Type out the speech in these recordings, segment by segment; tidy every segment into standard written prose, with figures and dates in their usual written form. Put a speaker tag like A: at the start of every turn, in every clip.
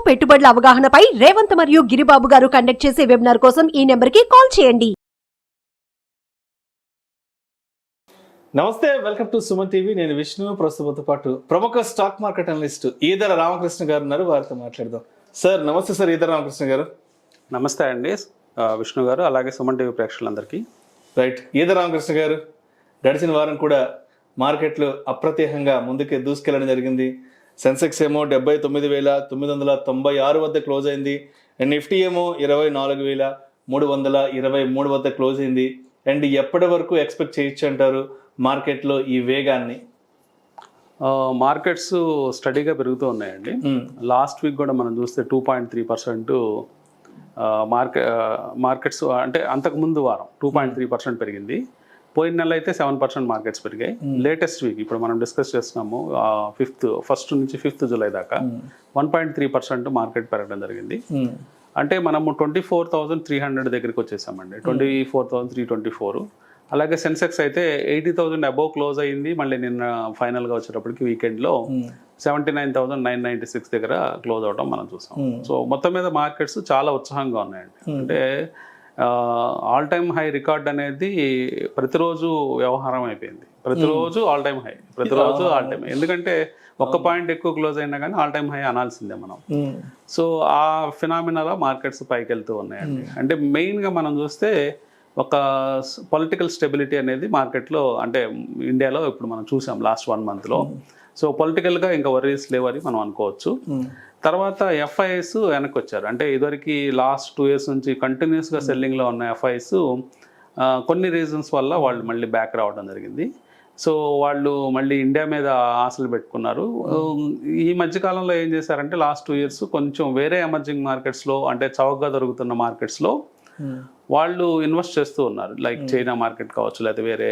A: పెట్టుబడుల అవగాహనపై రేవంత్ మరియు గిరిబాబు గారు కండక్ట్ చేసే వెబినార్ కోసం ఈ నెంబర్కి కాల్ చేయండి.
B: నమస్తే, వెల్కమ్ టు సుమన్ టీవీ. నేను విష్ణు. ప్రస్తుతంతో పాటు ప్రముఖ stock market analyst Eedara Ramakrishna గారు ఉన్నారు. వారితో మాట్లాడదాం. సార్ నమస్తే. సార్ ఈదర రామకృష్ణ గారు.
C: నమస్తే అండి విష్ణు గారు, అలాగే సుమన్ టీవీ ప్రేక్షకులందరికీ.
B: రైట్. ఈదర రామకృష్ణ గారు, గడిచిన వారం కూడా మార్కెట్లు అప్రత్యేకంగా ముందుకే దూసుకెళ్లడం జరిగింది. సెన్సెక్స్ ఏమో 79,996 వద్ద క్లోజ్ అయింది. అండ్ నిఫ్టీ ఏమో 24,323 వద్ద క్లోజ్ అయింది. అండ్ ఎప్పటి వరకు ఎక్స్పెక్ట్ చేయొచ్చు అంటారు మార్కెట్లో ఈ వేగాన్ని?
C: మార్కెట్స్ స్టడీగా పెరుగుతూ ఉన్నాయండి. లాస్ట్ వీక్ కూడా మనం చూస్తే 2.3% మార్కెట్స్, అంటే అంతకుముందు వారం 2.3% పెరిగింది. పోయిన నెల అయితే 7% మార్కెట్స్ పెరిగాయి. లేటెస్ట్ వీక్ ఇప్పుడు మనం డిస్కస్ చేస్తున్నాము, 1st నుంచి 5th జూలై దాకా 1.3% మార్కెట్ పెరగడం జరిగింది. అంటే మనము 24,300 దగ్గరికి వచ్చేసామండి. 24,324. అలాగే సెన్సెక్స్ అయితే 80,000 అబోవ్ క్లోజ్ అయ్యింది. మళ్ళీ నిన్న ఫైనల్గా వచ్చేటప్పటికి వీకెండ్లో 79,996 దగ్గర క్లోజ్ అవడం మనం చూసాం. సో మొత్తం మీద మార్కెట్స్ చాలా ఉత్సాహంగా ఉన్నాయండి. అంటే ఆల్ టైమ్ హై రికార్డ్ అనేది ప్రతిరోజు వ్యవహారం అయిపోయింది. ప్రతిరోజు ఆల్ టైమ్ హై, ప్రతిరోజు ఆల్ టైమ్. ఎందుకంటే ఒక్క పాయింట్ ఎక్కువ క్లోజ్ అయినా కానీ ఆల్ టైమ్ హై అనాల్సిందే మనం. సో ఆ ఫినామినాలో మార్కెట్స్ పైకి వెళ్తూ ఉన్నాయండి. అంటే మెయిన్గా మనం చూస్తే ఒక పొలిటికల్ స్టెబిలిటీ అనేది మార్కెట్లో, అంటే ఇండియాలో ఇప్పుడు మనం చూసాం లాస్ట్ 1 monthలో. సో పొలిటికల్గా ఇంకా వర్రీస్ లేవని మనం అనుకోవచ్చు. తర్వాత ఎఫ్ఐఎస్ వెనక్కి వచ్చారు. అంటే ఇదివరకు లాస్ట్ 2 years నుంచి కంటిన్యూస్గా సెల్లింగ్లో ఉన్న ఎఫ్ఐఎస్ కొన్ని రీజన్స్ వల్ల వాళ్ళు మళ్ళీ బ్యాక్ రావడం జరిగింది. సో వాళ్ళు మళ్ళీ ఇండియా మీద ఆశలు పెట్టుకున్నారు. ఈ మధ్యకాలంలో ఏం చేశారంటే లాస్ట్ 2 years కొంచెం వేరే ఎమర్జింగ్ మార్కెట్స్లో, అంటే చౌకగా దొరుకుతున్న మార్కెట్స్లో వాళ్ళు ఇన్వెస్ట్ చేస్తూ ఉన్నారు. లైక్ చైనా మార్కెట్ కావచ్చు, లేకపోతే వేరే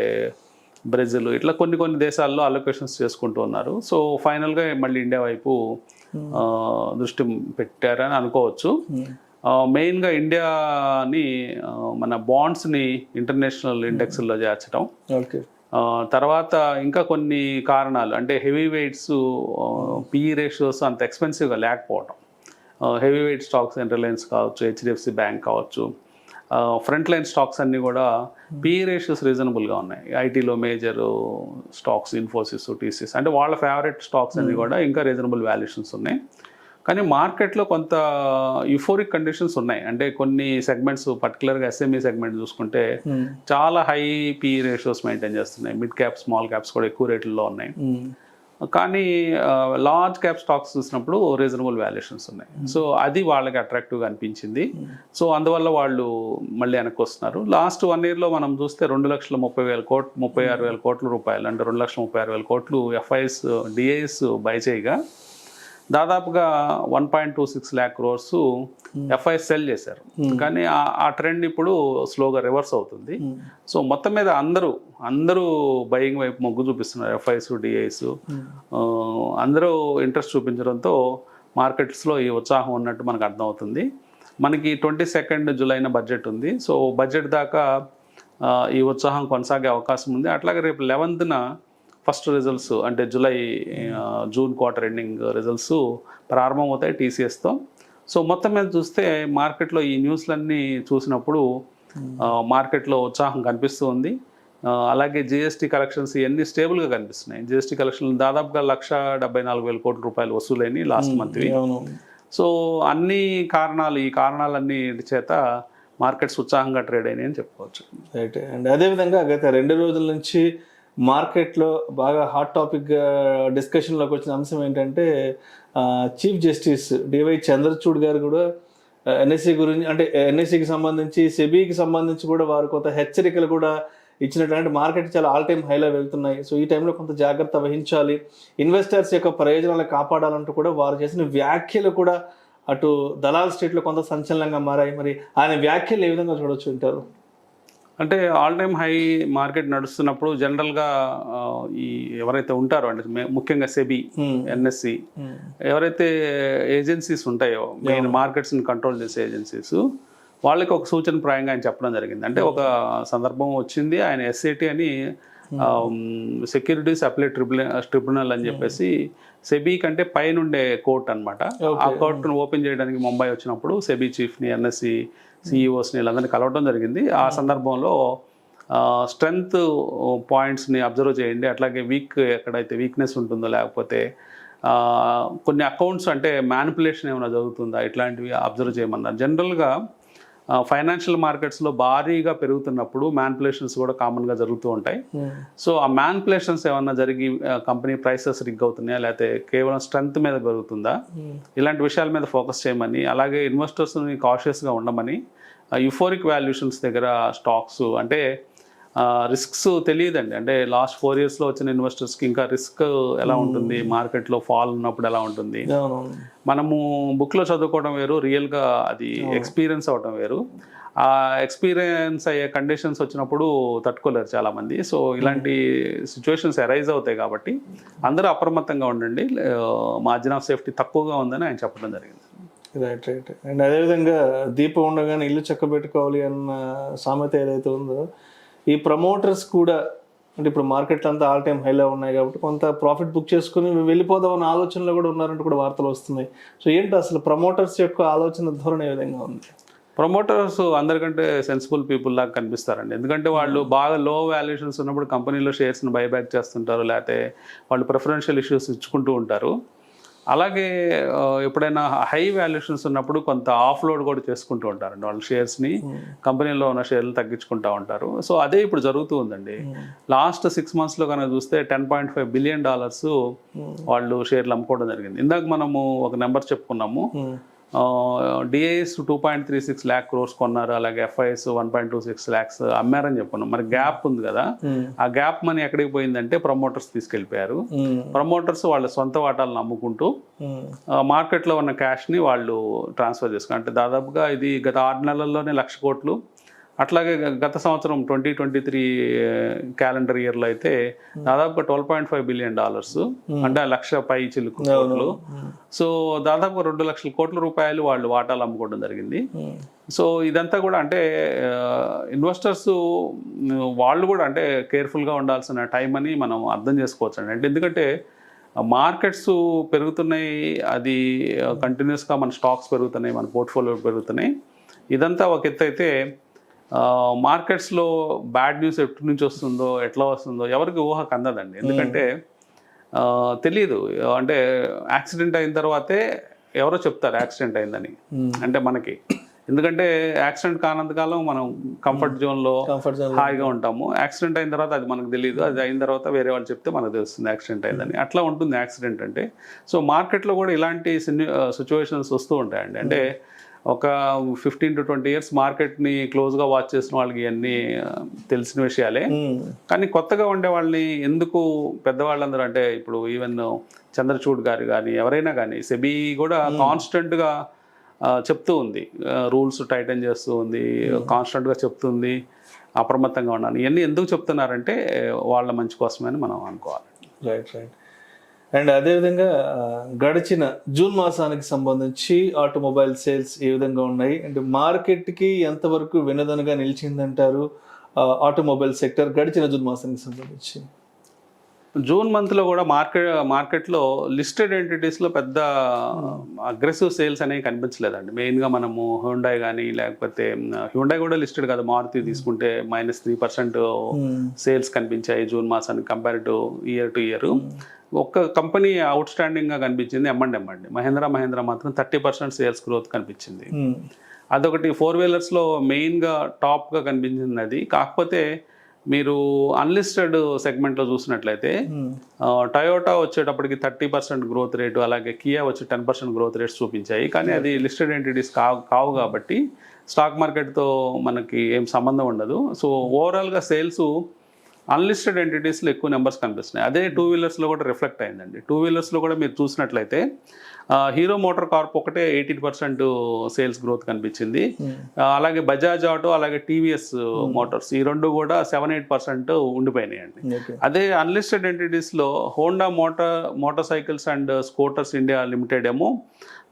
C: బ్రెజిల్, ఇట్లా కొన్ని దేశాల్లో అలొకేషన్స్ చేసుకుంటూ ఉన్నారు. సో ఫైనల్గా మళ్ళీ ఇండియా వైపు దృష్టి పెట్టారని అనుకోవచ్చు. మెయిన్గా ఇండియాని మన బాండ్స్ని ఇంటర్నేషనల్ ఇండెక్స్లో చేర్చడం, తర్వాత ఇంకా కొన్ని కారణాలు, అంటే హెవీ వెయిట్స్ పిఈ రేషియోస్ అంత ఎక్స్పెన్సివ్గా లేకపోవడం. హెవీ వెయిట్ స్టాక్స్ రిలయన్స్ కావచ్చు, హెచ్డిఎఫ్సి బ్యాంక్ కావచ్చు, ఫ్రంట్ లైన్ స్టాక్స్ అన్నీ కూడా పిఈ రేషియోస్ రీజనబుల్గా ఉన్నాయి. ఐటీలో మేజర్ స్టాక్స్ ఇన్ఫోసిస్, టీసీఎస్, అంటే వాళ్ళ ఫేవరెట్ స్టాక్స్ అన్నీ కూడా ఇంకా రీజనబుల్ వాల్యుయేషన్స్ ఉన్నాయి. కానీ మార్కెట్లో కొంత యూఫోరిక్ కండిషన్స్ ఉన్నాయి. అంటే కొన్ని సెగ్మెంట్స్, పర్టికులర్గా ఎస్ఎంఈ సెగ్మెంట్ చూసుకుంటే చాలా హై పిఈ రేషియోస్ మెయింటైన్ చేస్తున్నాయి. మిడ్ క్యాప్, స్మాల్ క్యాప్స్ కూడా ఎక్కువ రేట్లలో ఉన్నాయి. కానీ లార్జ్ క్యాప్ స్టాక్స్ చూసినప్పుడు రీజనబుల్ వాల్యుయేషన్స్ ఉన్నాయి. సో అది వాళ్ళకి అట్రాక్టివ్గా అనిపించింది. సో అందువల్ల వాళ్ళు మళ్ళీ వెనక్కి వస్తున్నారు. లాస్ట్ 1 yearలో మనం చూస్తే 2,30,000 కోట్ల రూపాయలు, అంటే 2,36,000 కోట్లు ఎఫ్ఐఎస్, డిఐఎస్ బై చేయగా దాదాపుగా 1.26 lakh crores ఎఫ్ఐఎస్ సెల్ చేశారు. కానీ ఆ ట్రెండ్ ఇప్పుడు స్లోగా రివర్స్ అవుతుంది. సో మొత్తం మీద అందరూ బయింగ్ వైపు మొగ్గు చూపిస్తున్నారు. ఎఫ్ఐఎస్, డిఐఎస్ అందరూ ఇంట్రెస్ట్ చూపించడంతో మార్కెట్స్లో ఈ ఉత్సాహం ఉన్నట్టు మనకు అర్థమవుతుంది. మనకి 22nd జూలైన బడ్జెట్ ఉంది. సో బడ్జెట్ దాకా ఈ ఉత్సాహం కొనసాగే అవకాశం ఉంది. అట్లాగే రేపు 11th ఫస్ట్ రిజల్ట్స్, అంటే జూన్ క్వార్టర్ ఎండింగ్ రిజల్ట్స్ ప్రారంభమవుతాయి టీసీఎస్తో. సో మొత్తం మీద చూస్తే మార్కెట్లో ఈ న్యూస్లన్నీ చూసినప్పుడు మార్కెట్లో ఉత్సాహం కనిపిస్తూ ఉంది. అలాగే జిఎస్టీ కలెక్షన్స్ ఇవన్నీ స్టేబుల్గా కనిపిస్తున్నాయి. జిఎస్టీ కలెక్షన్లు దాదాపుగా 1,74,000 కోట్ల రూపాయలు వసూలైనవి లాస్ట్ మంత్. సో ఈ కారణాలన్నీ చేత మార్కెట్స్ ఉత్సాహంగా ట్రేడ్ అయినాయి అని చెప్పుకోవచ్చు.
B: రైట్. అండ్ అదేవిధంగా గత 2 రోజుల నుంచి మార్కెట్లో బాగా హాట్ టాపిక్ డిస్కషన్లోకి వచ్చిన అంశం ఏంటంటే చీఫ్ జస్టిస్ డివై చంద్రచూడ్ గారు కూడా ఎన్ఎస్సి గురించి, అంటే ఎన్ఎస్సికి సంబంధించి, సెబీకి సంబంధించి కూడా వారు కొంత హెచ్చరికలు కూడా ఇచ్చినట్టు. అంటే మార్కెట్ చాలా ఆల్ టైమ్ హైలో వెళ్తున్నాయి. సో ఈ టైంలో కొంత జాగ్రత్త వహించాలి, ఇన్వెస్టర్స్ యొక్క ప్రయోజనాలను కాపాడాలంటూ కూడా వారు చేసిన వ్యాఖ్యలు కూడా అటు దలాల్ స్టేట్లో కొంత సంచలనంగా మారాయి. మరి ఆయన వ్యాఖ్యలు ఏ విధంగా చూడొచ్చు అంటారు?
C: అంటే ఆల్ టైమ్ హై మార్కెట్ నడుస్తున్నప్పుడు జనరల్గా ఈ ఎవరైతే ఉంటారో, అంటే ముఖ్యంగా సెబీ, ఎన్ఎస్సి, ఎవరైతే ఏజెన్సీస్ ఉంటాయో, మెయిన్ మార్కెట్స్ని కంట్రోల్ చేసే ఏజెన్సీస్, వాళ్ళకి ఒక సూచన ప్రాయంగా ఆయన చెప్పడం జరిగింది. అంటే ఒక సందర్భం వచ్చింది, ఆయన ఎస్ఐటి అని సెక్యూరిటీస్ అప్లైట్ ట్రిబ్యునల్ అని చెప్పేసి సెబీ కంటే పైన ఉండే కోర్ట్ అనమాట. ఆ కోర్టును ఓపెన్ చేయడానికి ముంబై వచ్చినప్పుడు సెబీ చీఫ్ని, ఎన్ఎస్సి సిఇఓస్ని వీళ్ళందరినీ కలవడం జరిగింది. ఆ సందర్భంలో స్ట్రెంగ్త్ పాయింట్స్ని అబ్జర్వ్ చేయండి, అట్లాగే ఎక్కడైతే వీక్నెస్ ఉంటుందో, లేకపోతే కొన్ని అకౌంట్స్ అంటే మ్యానిపులేషన్ ఏమైనా జరుగుతుందా, ఇట్లాంటివి అబ్జర్వ్ చేయమన్నారు. జనరల్గా ఫైనాన్షియల్ మార్కెట్స్లో భారీగా పెరుగుతున్నప్పుడు మ్యానిపులేషన్స్ కూడా కామన్గా జరుగుతూ ఉంటాయి. సో ఆ మ్యానిపులేషన్స్ ఏమన్నా జరిగి కంపెనీ ప్రైసెస్ రిగ్ అవుతున్నాయా, లేకపోతే కేవలం స్ట్రెంగ్త్ మీద పెరుగుతుందా, ఇలాంటి విషయాల మీద ఫోకస్ చేయమని, అలాగే ఇన్వెస్టర్స్ని కాషియస్గా ఉండమని, యూఫోరిక్ వాల్యుయేషన్స్ దగ్గర స్టాక్స్ అంటే రిస్క్స్ తెలియదండి. అంటే లాస్ట్ 4 yearsలో వచ్చిన ఇన్వెస్టర్స్కి ఇంకా రిస్క్ ఎలా ఉంటుంది, మార్కెట్లో ఫాల్ ఉన్నప్పుడు ఎలా ఉంటుంది, మనము బుక్లో చదువుకోవడం వేరు, రియల్గా అది ఎక్స్పీరియన్స్ అవ్వడం వేరు. ఆ ఎక్స్పీరియన్స్ అయ్యే కండిషన్స్ వచ్చినప్పుడు తట్టుకోలేరు చాలామంది. సో ఇలాంటి సిచ్యువేషన్స్ అరైజ్ అవుతాయి కాబట్టి అందరూ అప్రమత్తంగా ఉండండి, మార్జిన్ ఆఫ్ సేఫ్టీ తక్కువగా ఉందని ఆయన చెప్పడం జరిగింది.
B: రైట్. అండ్ అదేవిధంగా దీపం ఉండగానే ఇల్లు చక్కబెట్టుకోవాలి అన్న సామెత ఏదైతే ఉందో, ఈ ప్రమోటర్స్ కూడా అంటే ఇప్పుడు మార్కెట్లు అంతా ఆల్ టైమ్ హైలో ఉన్నాయి కాబట్టి కొంత ప్రాఫిట్ బుక్ చేసుకుని వెళ్ళిపోదాం అన్న ఆలోచనలో కూడా ఉన్నారంటూ కూడా వార్తలు వస్తున్నాయి. సో ఏంటి అసలు ప్రమోటర్స్ యొక్క ఆలోచన ధోరణి ఏ విధంగా ఉంది?
C: ప్రమోటర్స్ అందరికంటే సెన్సిబుల్ పీపుల్ లాగా కనిపిస్తారండి. ఎందుకంటే వాళ్ళు బాగా లో వాల్యుయేషన్స్ ఉన్నప్పుడు కంపెనీలో షేర్స్ని బైబ్యాక్ చేస్తుంటారు, లేకపోతే వాళ్ళు ప్రిఫరెన్షియల్ ఇష్యూస్ ఇచ్చుకుంటూ ఉంటారు. అలాగే ఎప్పుడైనా హై వాల్యుయేషన్స్ ఉన్నప్పుడు కొంత ఆఫ్లోడ్ కూడా చేసుకుంటూ ఉంటారండి, వాళ్ళు షేర్స్ని కంపెనీలో ఉన్న షేర్లు తగ్గించుకుంటూ ఉంటారు. సో అదే ఇప్పుడు జరుగుతూ ఉందండి. లాస్ట్ 6 monthsలో కనుక చూస్తే $10.5 billion వాళ్ళు షేర్లు అమ్ముకోవడం జరిగింది. ఇందాక మనము ఒక నెంబర్ చెప్పుకున్నాము, డిఐఎస్ 2.36 lakh crores కొన్నారు, అలాగే ఎఫ్ఐఎస్ 1.26 lakhs అమ్మారని చెప్పుకున్నాం. మరి గ్యాప్ ఉంది కదా, ఆ గ్యాప్ మనీ ఎక్కడికి పోయిందంటే ప్రమోటర్స్ తీసుకెళ్ళిపోయారు. ప్రమోటర్స్ వాళ్ళ సొంత వాటాలను అమ్ముకుంటూ మార్కెట్లో ఉన్న క్యాష్ని వాళ్ళు ట్రాన్స్ఫర్ చేసుకున్నారు. అంటే దాదాపుగా ఇది గత 6 నెలల్లోనే 1,00,000 కోట్లు. అట్లాగే గత సంవత్సరం 2023 క్యాలెండర్ ఇయర్లో అయితే దాదాపుగా $12.5 billion, అంటే 1,00,000 పై చిలుకు కోట్లు. సో దాదాపు 2,00,000 కోట్ల రూపాయలు వాళ్ళు వాటాలు అమ్ముకోవడం జరిగింది. సో ఇదంతా కూడా అంటే ఇన్వెస్టర్స్ వాళ్ళు కూడా అంటే కేర్ఫుల్గా ఉండాల్సిన టైం అని మనం అర్థం చేసుకోవచ్చు అండి. అంటే ఎందుకంటే మార్కెట్స్ పెరుగుతున్నాయి, అది కంటిన్యూస్గా మన స్టాక్స్ పెరుగుతున్నాయి, మన పోర్ట్ఫోలియో పెరుగుతున్నాయి. ఇదంతా ఒక ఎత్తు అయితే మార్కెట్స్లో బ్యాడ్ న్యూస్ ఎప్పటి నుంచి వస్తుందో, ఎట్లా వస్తుందో ఎవరికి ఊహకు అందదండి. ఎందుకంటే తెలియదు. అంటే యాక్సిడెంట్ అయిన తర్వాతే ఎవరో చెప్తారు యాక్సిడెంట్ అయిందని, అంటే మనకి. ఎందుకంటే యాక్సిడెంట్ కానంతకాలం మనం కంఫర్ట్ జోన్లో హాయిగా ఉంటాము. యాక్సిడెంట్ అయిన తర్వాత అది మనకు తెలియదు, అది అయిన తర్వాత వేరే వాళ్ళు చెప్తే మనకు తెలుస్తుంది యాక్సిడెంట్ అయిందని. అట్లా ఉంటుంది యాక్సిడెంట్ అంటే. సో మార్కెట్లో కూడా ఇలాంటి సిచ్యువేషన్స్ వస్తూ ఉంటాయండి. అంటే ఒక 15 to 20 years మార్కెట్ని క్లోజ్గా వాచ్ చేసిన వాళ్ళకి ఇవన్నీ తెలిసిన విషయాలే. కానీ కొత్తగా ఉండే వాళ్ళని ఎందుకు పెద్దవాళ్ళందరూ, అంటే ఇప్పుడు ఈవెన్ చంద్రచూడ్ గారు కానీ ఎవరైనా కానీ, సెబీ కూడా కాన్స్టెంట్గా చెప్తూ ఉంది, రూల్స్ టైటన్ చేస్తూ ఉంది, కాన్స్టెంట్గా చెప్తుంది అప్రమత్తంగా ఉన్నాను. ఇవన్నీ ఎందుకు చెప్తున్నారంటే వాళ్ళ మంచి కోసమే అని మనం అనుకోవాలి.
B: రైట్. అండ్ అదేవిధంగా గడిచిన జూన్ మాసానికి సంబంధించి ఆటోమొబైల్ సేల్స్ ఏ విధంగా ఉన్నాయి, అంటే మార్కెట్కి ఎంతవరకు వెనుదనగా నిలిచిందంటారు ఆటోమొబైల్ సెక్టర్ గడిచిన జూన్ మాసానికి సంబంధించి?
C: జూన్ మంత్లో కూడా మార్కెట్లో లిస్టెడ్ ఎంటిటీస్లో పెద్ద అగ్రెసివ్ సేల్స్ అనేవి కనిపించలేదండి. మెయిన్గా మనము హ్యుండాయ్ కానీ, లేకపోతే హ్యుండాయ్ కూడా లిస్టెడ్ కదా, మారుతి తీసుకుంటే -3% సేల్స్ కనిపించాయి జూన్ మాసానికి కంపేర్ టు ఇయర్. ఒక్క కంపెనీ అవుట్ స్టాండింగ్గా కనిపించింది M&M అండి. మహేంద్ర మాత్రం 30% సేల్స్ గ్రోత్ కనిపించింది. అదొకటి 4-wheelersలో మెయిన్గా టాప్గా కనిపించింది అది. కాకపోతే మీరు అన్లిస్టెడ్ సెగ్మెంట్లో చూసినట్లయితే టయోటా వచ్చేటప్పటికి 30% గ్రోత్ రేటు, అలాగే కియా వచ్చి 10% గ్రోత్ రేట్స్ చూపించాయి. కానీ అది లిస్టెడ్ ఎంటిటీస్ కావు కాబట్టి స్టాక్ మార్కెట్తో మనకి ఏం సంబంధం ఉండదు. సో ఓవరాల్గా సేల్స్ అన్లిస్టెడ్ ఎంటిటీస్లో ఎక్కువ నెంబర్స్ కనిపిస్తున్నాయి. అదే 2-wheelersలో కూడా రిఫ్లెక్ట్ అయిందండి. 2-wheelersలో కూడా మీరు చూసినట్లయితే హీరో మోటార్ కార్ప్ ఒకటే 18% సేల్స్ గ్రోత్ కనిపించింది. అలాగే బజాజ్ ఆటో, అలాగే టీవీఎస్ మోటార్స్, ఈ రెండు కూడా 7-8% ఉండిపోయినాయండి. అదే అన్లిస్టెడ్ ఎంటిటీస్లో Honda motor cycles and scooters India limited ఏమో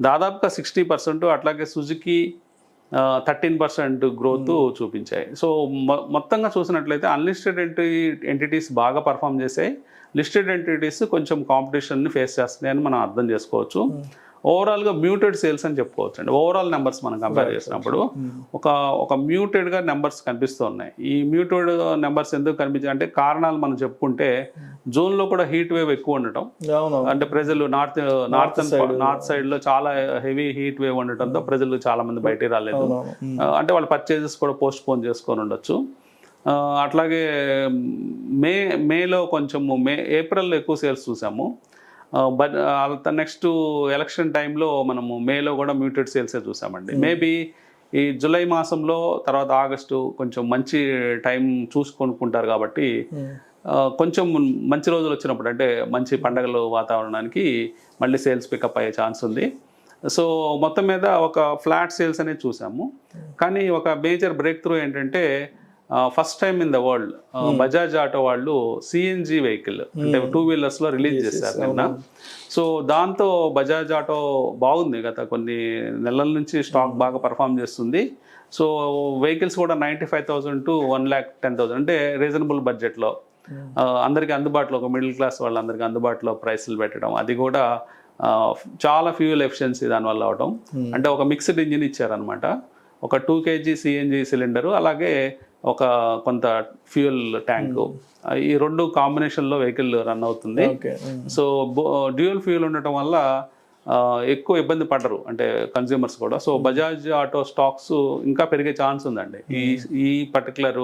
C: దాదాపుగా 60%, అట్లాగే సుజుకి 13% గ్రోత్ చూపించాయి. సో మొత్తంగా చూసినట్లయితే అన్లిస్టెడ్ ఎంటిటీస్ బాగా పర్ఫామ్ చేసాయి, లిస్టెడ్ ఎంటిటీస్ కొంచెం కాంపిటీషన్ని ఫేస్ చేస్తున్నాయని మనం అర్థం చేసుకోవచ్చు. ఓవరాల్గా మ్యూటెడ్ సేల్స్ అని చెప్పుకోవచ్చు అండి. ఓవరాల్ నెంబర్స్ మనం కంపేర్ చేసినప్పుడు ఒక మ్యూటెడ్గా నెంబర్స్ కనిపిస్తూ ఉన్నాయి. ఈ మ్యూటెడ్ నెంబర్స్ ఎందుకు కనిపించాయి అంటే కారణాలు మనం చెప్పుకుంటే జూన్లో కూడా హీట్ వేవ్ ఎక్కువ ఉండటం, అంటే ప్రజలు నార్త్ సైడ్లో చాలా హెవీ హీట్ వేవ్ ఉండటంతో ప్రజలు చాలా మంది బయటికి రాలేదు, అంటే వాళ్ళ పర్చేజెస్ కూడా పోస్ట్ పోన్ చేసుకొని ఉండొచ్చు. అట్లాగే మేలో కొంచెము ఏప్రిల్లో ఎక్కువ సేల్స్ చూసాము, బట్ నెక్స్ట్ ఎలక్షన్ టైంలో మనము మేలో కూడా మ్యూటెడ్ సేల్సే చూసామండి. మేబీ ఈ జూలై మాసంలో తర్వాత ఆగస్టు కొంచెం మంచి టైం చూసి కొనుక్కుంటారు కాబట్టి కొంచెం మంచి రోజులు వచ్చినప్పుడు అంటే మంచి పండగలు వాతావరణానికి మళ్ళీ సేల్స్ పికప్ అయ్యే ఛాన్స్ ఉంది. సో మొత్తం మీద ఒక ఫ్లాట్ సేల్స్ అనేది చూసాము. కానీ ఒక మేజర్ బ్రేక్ త్రూ ఏంటంటే first time in the world Bajaj auto వాళ్ళు సిఎన్జి వెహికల్ అంటే 2 వీలర్స్లో రిలీజ్ చేశారు నిన్న. సో దాంతో బజాజ్ ఆటో బాగుంది, గత కొన్ని నెలల నుంచి స్టాక్ బాగా పర్ఫామ్ చేస్తుంది. సో వెహికల్స్ కూడా 95,000 to 1,10,000 అంటే రీజనబుల్ బడ్జెట్లో అందరికీ అందుబాటులో, ఒక మిడిల్ క్లాస్ వాళ్ళందరికీ అందుబాటులో ప్రైస్లు పెట్టడం, అది కూడా చాలా ఫ్యూయల్ ఎఫిషియన్సీ దానివల్ల అవడం. అంటే ఒక మిక్స్డ్ ఇంజిన్ ఇచ్చారనమాట, ఒక 2 kg సిఎన్జి సిలిండరు, అలాగే ఒక కొంత ఫ్యూయల్ ట్యాంకు, ఈ రెండు కాంబినేషన్లో వెహికల్ రన్ అవుతుంది. సో డ్యూయల్ ఫ్యూయల్ ఉండటం వల్ల ఎక్కువ ఇబ్బంది పడరు అంటే కన్జ్యూమర్స్ కూడా. సో బజాజ్ ఆటో స్టాక్స్ ఇంకా పెరిగే ఛాన్స్ ఉందండి ఈ పర్టికులర్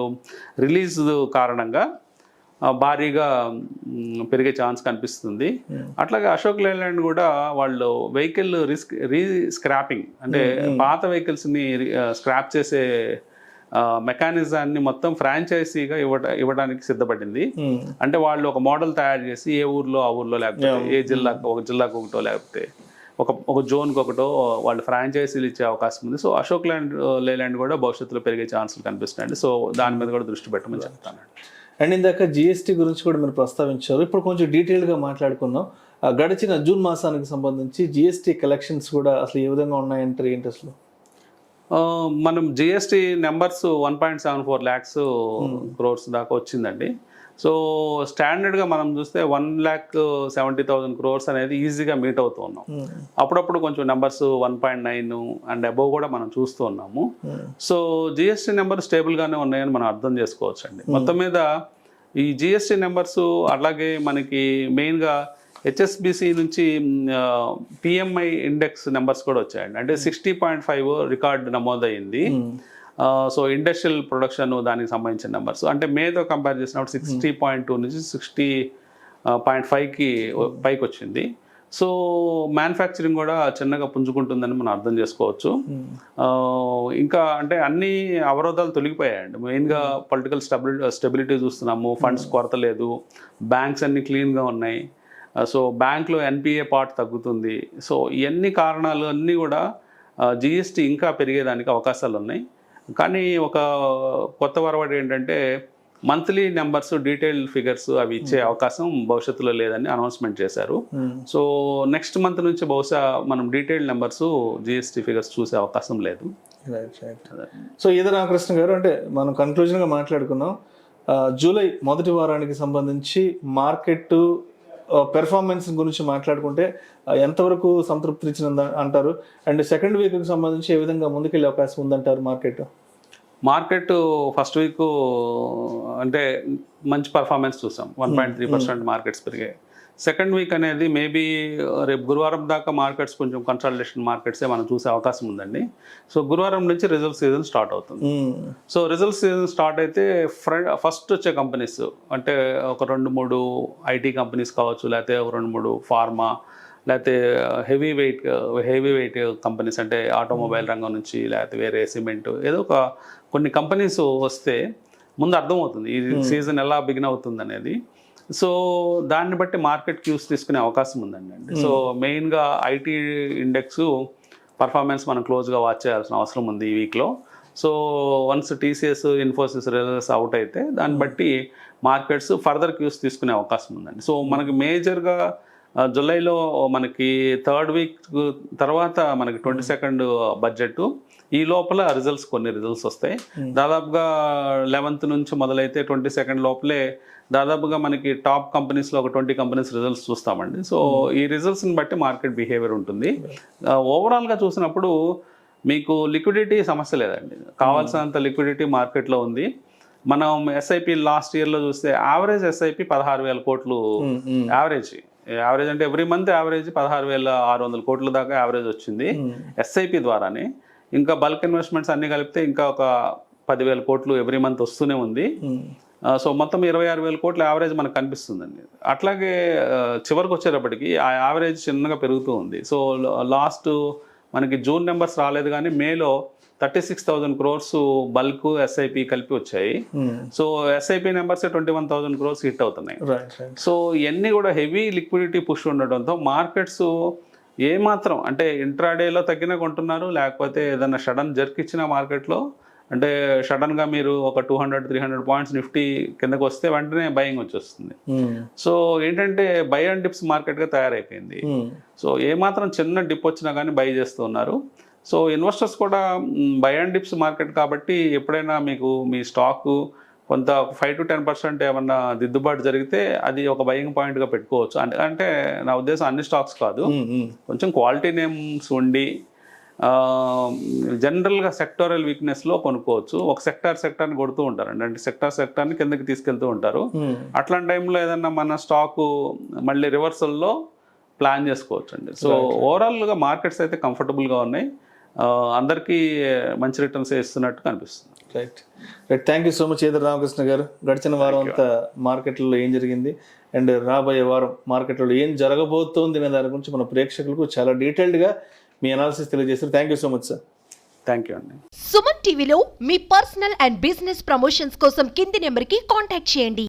C: రిలీజ్ కారణంగా, భారీగా పెరిగే ఛాన్స్ కనిపిస్తుంది. అట్లాగే అశోక్ లేలాండ్ కూడా వాళ్ళు వెహికల్ రీస్క్రాపింగ్ అంటే పాత వెహికల్స్ని స్క్రాప్ చేసే మెకానిజాన్ని మొత్తం ఫ్రాంచైజీగా ఇవ్వడానికి సిద్ధపడింది. అంటే వాళ్ళు ఒక మోడల్ తయారు చేసి ఏ ఊర్లో ఆ ఊర్లో, లేకపోతే ఏ జిల్లాకు ఒక జిల్లాకు ఒకటో, లేకపోతే ఒక జోన్కి ఒకటో వాళ్ళు ఫ్రాంచైజీలు ఇచ్చే అవకాశం ఉంది. సో అశోక్ లేలాండ్ కూడా భవిష్యత్తులో పెరిగే ఛాన్సులు కనిపిస్తున్నాయండి. సో దాని మీద కూడా దృష్టి పెట్టమని చెప్తానండి.
B: అండ్ ఇందాక జిఎస్టీ గురించి కూడా మీరు ప్రస్తావించారు, ఇప్పుడు కొంచెం డీటెయిల్గా మాట్లాడుకుందాం. గడిచిన జూన్ మాసానికి సంబంధించి జిఎస్టీ కలెక్షన్స్ కూడా అసలు ఏ విధంగా ఉన్నాయంటారు, ఏంటి అసలు?
C: మనం జిఎస్టీ నెంబర్స్ 1.74 lakhs crores దాకా వచ్చిందండి. సో స్టాండర్డ్గా మనం చూస్తే 1,70,000 crores అనేది ఈజీగా మీట్ అవుతూ ఉన్నాం. అప్పుడప్పుడు కొంచెం నెంబర్స్ 1.9 అండ్ అబోవ్ కూడా మనం చూస్తూ ఉన్నాము. సో జిఎస్టీ నెంబర్ స్టేబుల్గానే ఉన్నాయని మనం అర్థం చేసుకోవచ్చు అండి. మొత్తం మీద ఈ జిఎస్టీ నెంబర్స్, అలాగే మనకి మెయిన్గా హెచ్ఎస్బిసి నుంచి పిఎంఐ ఇండెక్స్ నెంబర్స్ కూడా వచ్చాయండి. అంటే 60.5 రికార్డు నమోదయ్యింది. సో ఇండస్ట్రియల్ ప్రొడక్షన్ దానికి సంబంధించిన నెంబర్స్ అంటే మేతో కంపేర్ చేసినప్పుడు 60.2 నుంచి 60.5కి పైకి వచ్చింది. సో మ్యానుఫ్యాక్చరింగ్ కూడా చిన్నగా పుంజుకుంటుందని మనం అర్థం చేసుకోవచ్చు. ఇంకా అంటే అన్ని అవరోధాలు తొలగిపోయాయండి. మెయిన్గా పొలిటికల్ స్టెబిలిటీ చూస్తున్నాము, ఫండ్స్ కొరత లేదు, బ్యాంక్స్ అన్ని క్లీన్గా ఉన్నాయి. సో బ్యాంక్లో ఎన్పిఏ పార్ట్ తగ్గుతుంది. సో ఇవన్నీ కారణాలు అన్నీ కూడా జిఎస్టీ ఇంకా పెరిగేదానికి అవకాశాలు ఉన్నాయి. కానీ ఒక కొత్త వరవడి ఏంటంటే మంత్లీ నెంబర్స్, డీటెయిల్ ఫిగర్స్ అవి ఇచ్చే అవకాశం భవిష్యత్తులో లేదని అనౌన్స్మెంట్ చేశారు. సో నెక్స్ట్ మంత్ నుంచి బహుశా మనం డీటెయిల్ నెంబర్స్ జిఎస్టీ ఫిగర్స్ చూసే అవకాశం లేదు.
B: సో ఈద రామకృష్ణ గారు, అంటే మనం కన్క్లూజన్గా మాట్లాడుకున్నాం, జూలై మొదటి వారానికి సంబంధించి మార్కెట్ పెర్ఫార్మెన్స్ గురించి మాట్లాడుకుంటే ఎంతవరకు సంతృప్తి ఇచ్చిన అంటారు? అండ్ సెకండ్ వీక్కి సంబంధించి ఏ విధంగా ముందుకెళ్ళే అవకాశం ఉందంటారు మార్కెట్?
C: ఫస్ట్ వీక్ అంటే మంచి పర్ఫార్మెన్స్ చూసాం, 1.3% మార్కెట్స్ పెరిగాయి. సెకండ్ వీక్ అనేది మేబీ రేపు గురువారం దాకా మార్కెట్స్ కొంచెం కన్సల్టేషన్ మార్కెట్సే మనం చూసే అవకాశం ఉందండి. సో గురువారం నుంచి రిజల్ట్ సీజన్ స్టార్ట్ అవుతుంది. సో రిజల్ట్ సీజన్ స్టార్ట్ అయితే ఫస్ట్ వచ్చే కంపెనీస్ అంటే ఒక 2-3 ఐటీ కంపెనీస్ కావచ్చు, లేకపోతే 2-3 ఫార్మా, లేకపోతే హెవీ వెయిట్ కంపెనీస్ అంటే ఆటోమొబైల్ రంగం నుంచి, లేకపోతే వేరే సిమెంట్, ఏదో ఒక కొన్ని కంపెనీస్ వస్తే ముందు అర్థమవుతుంది ఈ సీజన్ ఎలా బిగిన్ అవుతుంది అనేది. సో దాన్ని బట్టి మార్కెట్ క్యూస్ తీసుకునే అవకాశం ఉందండి. సో మెయిన్గా ఐటీ ఇండెక్స్ పర్ఫార్మెన్స్ మనం క్లోజ్గా వాచ్ చేయాల్సిన అవసరం ఉంది ఈ వీక్లో. So once TCS, Infosys results out అయితే దాన్ని బట్టి మార్కెట్స్ ఫర్దర్ క్యూస్ తీసుకునే అవకాశం ఉందండి. సో మనకి మేజర్గా జూలైలో మనకి 3rd వీక్ తర్వాత మనకి 22nd బడ్జెట్. ఈ లోపల కొన్ని రిజల్ట్స్ వస్తాయి. దాదాపుగా 11th నుంచి మొదలైతే 22nd లోపలే దాదాపుగా మనకి టాప్ కంపెనీస్లో ఒక 20 కంపెనీస్ రిజల్ట్స్ చూస్తామండి. సో ఈ రిజల్ట్స్ని బట్టి మార్కెట్ బిహేవియర్ ఉంటుంది. ఓవరాల్గా చూసినప్పుడు మీకు లిక్విడిటీ సమస్య లేదండి. కావాల్సినంత లిక్విడిటీ మార్కెట్లో ఉంది. మనం ఎస్ఐపి లాస్ట్ ఇయర్లో చూస్తే యావరేజ్ ఎస్ఐపి 16,000 కోట్లు యావరేజ్ అంటే ఎవ్రీ మంత్ యావరేజ్ 16,600 కోట్ల దాకా యావరేజ్ వచ్చింది ఎస్ఐపి ద్వారానే. ఇంకా బల్క్ ఇన్వెస్ట్మెంట్స్ అన్ని కలిపితే ఇంకా ఒక 10,000 కోట్లు ఎవ్రీ మంత్ వస్తూనే ఉంది. సో మొత్తం 26,000 కోట్ల యావరేజ్ మనకు కనిపిస్తుందండి. అట్లాగే చివరికి వచ్చేటప్పటికి ఆ యావరేజ్ చిన్నగా పెరుగుతూ ఉంది. సో లాస్ట్ మనకి జూన్ నెంబర్స్ రాలేదు, కానీ మేలో 36,000 crores బల్క్ ఎస్ఐపి కలిపి వచ్చాయి. So SIP numbers 21,000 crores hit అవుతున్నాయి. సో ఇవన్నీ కూడా హెవీ లిక్విడిటీ పుష్ ఉండడంతో మార్కెట్స్ ఏమాత్రం అంటే ఇంట్రాడేలో తగ్గినా కొంటున్నారు, లేకపోతే ఏదైనా సడన్ జర్క్ ఇచ్చిన మార్కెట్లో అంటే సడన్గా మీరు ఒక 200-300 పాయింట్స్ నిఫ్టీ కిందకు వస్తే వెంటనే బయింగ్ వచ్చేస్తుంది. సో ఏంటంటే బై అండ్ డిప్స్ మార్కెట్గా తయారైపోయింది. సో ఏమాత్రం చిన్న డిప్ వచ్చినా కానీ బై చేస్తూ ఉన్నారు. సో ఇన్వెస్టర్స్ కూడా బై అండ్ డిప్స్ మార్కెట్ కాబట్టి ఎప్పుడైనా మీకు మీ స్టాక్ కొంత 5-10% ఏమన్నా దిద్దుబాటు జరిగితే అది ఒక బయింగ్ పాయింట్గా పెట్టుకోవచ్చు. అంటే నా ఉద్దేశం అన్ని స్టాక్స్ కాదు, కొంచెం క్వాలిటీ నేమ్స్ ఉండి జనరల్గా సెక్టోరల్ వీక్నెస్లో కొనుక్కోవచ్చు. ఒక సెక్టార్ని కొడుతూ ఉంటారండి, అంటే సెక్టార్ని కిందకి తీసుకెళ్తూ ఉంటారు. అట్లాంటి టైంలో ఏదన్నా మన స్టాకు మళ్ళీ రివర్సల్లో ప్లాన్ చేసుకోవచ్చు అండి. సో ఓవరాల్గా మార్కెట్స్ అయితే కంఫర్టబుల్గా ఉన్నాయి, అందరికీ మంచి రిటర్న్స్ ఇస్తున్నట్టు కనిపిస్తుంది.
B: Right. Thank you so much either Ramakrishna గారు. గడిచిన వారం అంతా మార్కెట్లో ఏం జరిగింది అండ్ రాబోయే వారం మార్కెట్లో ఏం జరగబోతోంది అనే దాని గురించి మన ప్రేక్షకులకు చాలా డీటెయిల్డ్గా మీ అనాలిసిస్ తెలియజేస్తారు. Thank you so much sir.
C: Thank you అండి.
A: సుమన్ టీవీలో మీ పర్సనల్ అండ్ బిజినెస్ ప్రమోషన్స్ కోసం కింది నెంబర్కి కాంటాక్ట్ చేయండి.